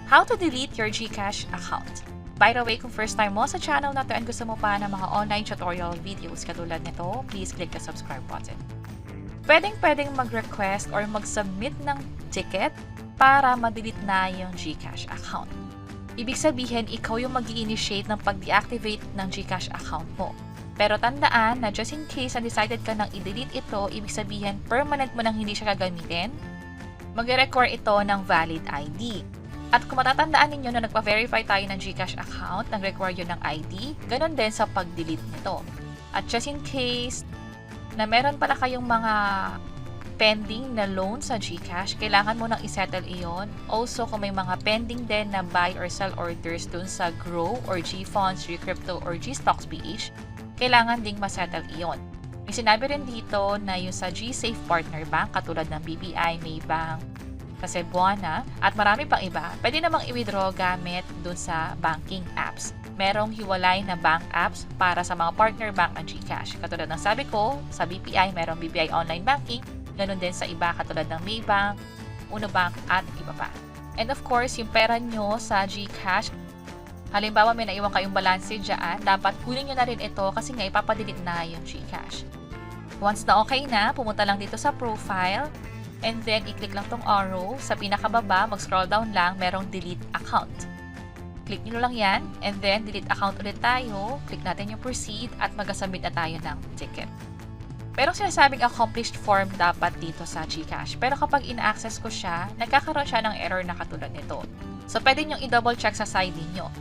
How to delete your GCash account. By the way, kung first time mo sa channel na to and gusto mo pa ng mga online tutorial videos katulad nito, please click the subscribe button. Pwedeng mag-request or mag-submit ng ticket para ma-delete na yung GCash account. Ibig sabihin, ikaw yung mag-i-initiate ng pag-deactivate ng GCash account mo. Pero tandaan na just in case na decided ka nang i-delete ito, ibig sabihin permanent mo nang hindi siya gagamitin, mag-require ito ng valid ID. At kung matatandaan ninyo na nagpa-verify tayo ng GCash account, nag-require yun ng ID, ganun din sa pag-delete nito. At just in case na meron pala kayong mga pending na loan sa GCash, kailangan mo nang isettle iyon. Also, kung may mga pending din na buy or sell orders dun sa Grow or GFunds, GCrypto or GStocks PH, kailangan ding masettle iyon. May sinabi rin dito na yung sa GSafe Partner Bank, katulad ng BPI, Maybank, kasi Buana, at marami pang iba, pwede namang i-withdraw gamit dun sa banking apps. Merong hiwalay na bank apps para sa mga partner bank ng GCash. Katulad ng sabi ko, sa BPI, merong BPI Online Banking, ganun din sa iba katulad ng Maybank, Unobank, at iba pa. And of course, yung pera nyo sa GCash, halimbawa may naiwan kayong balanse dyan, dapat kunin nyo na rin ito kasi nga ipapadelete na yung GCash. Once na okay na, pumunta lang dito sa profile, and then i-click lang tong arrow. Sa pinakababa, mag-scroll down lang, merong delete account. Click nyo lang yan, and then delete account ulit tayo. Click natin yung proceed at mag-submit na tayo ng ticket. Pero sinasabing accomplished form dapat dito sa GCash. Pero kapag ina-access ko siya, nagkakaroon siya ng error na katulad nito. So, pwede nyo i-double check sa side niyo.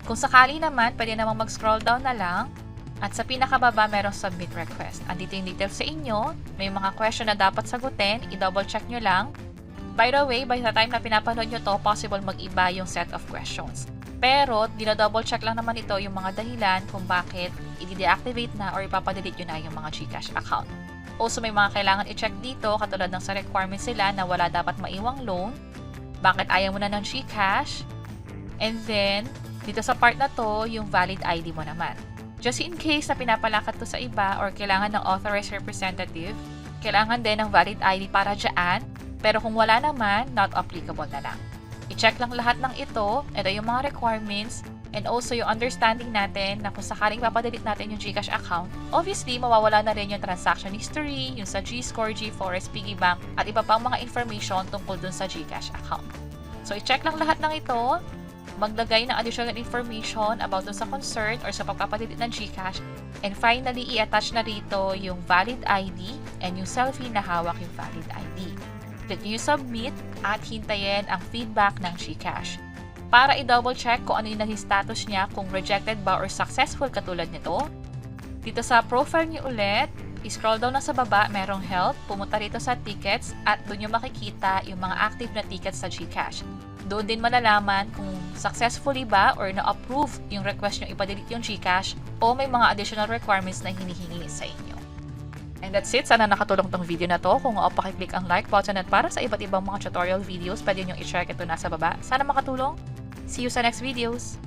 Kung sakali naman, pwede namang mag-scroll down na lang. At sa pinakababa, merong submit request. Andito yung details sa inyo. May mga question na dapat sagutin. I-double check nyo lang. By the way, by the time na pinapanood nyo to, possible mag-iba yung set of questions. Pero, dino-double check lang naman ito yung mga dahilan kung bakit i-deactivate na or ipapadelete nyo na yung mga GCash account. Also, may mga kailangan i-check dito, katulad ng sa requirements sila na wala dapat maiwang loan. Bakit ayaw mo na ng GCash? And then, dito sa part na to, yung valid ID mo naman. Just in case na pinapalakad to sa iba or kailangan ng authorized representative, kailangan din ng valid ID para dyan, pero kung wala naman, not applicable na lang. I-check lang lahat ng ito yung mga requirements, and also yung understanding natin na kung sakaling papadelete natin yung GCash account, obviously, mawawala na rin yung transaction history, yung sa GScore, GForest, Piggy Bank, at iba pang mga information tungkol dun sa GCash account. So, i-check lang lahat ng ito, maglagay ng additional information about dun sa concern or sa pagpapadelete ng GCash, and finally, i-attach na rito yung valid ID and yung selfie na hawak yung valid ID. Click nyo yung submit at hintayin ang feedback ng GCash. Para i-double check kung ano yung naging status niya, kung rejected ba or successful katulad nito, dito sa profile nyo ulit, i-scroll down na sa baba, merong help, pumunta rito sa tickets at doon nyo makikita yung mga active na tickets sa GCash. Doon din malalaman kung successfully ba or na-approve yung request nyo ipadelete yung GCash o may mga additional requirements na hinihingi sa inyo. And that's it. Sana nakatulong tong video na to. Kung pakiclick ang like button at para sa iba't ibang mga tutorial videos, pwede nyo i-share ito nasa baba. Sana makatulong. See you sa next videos!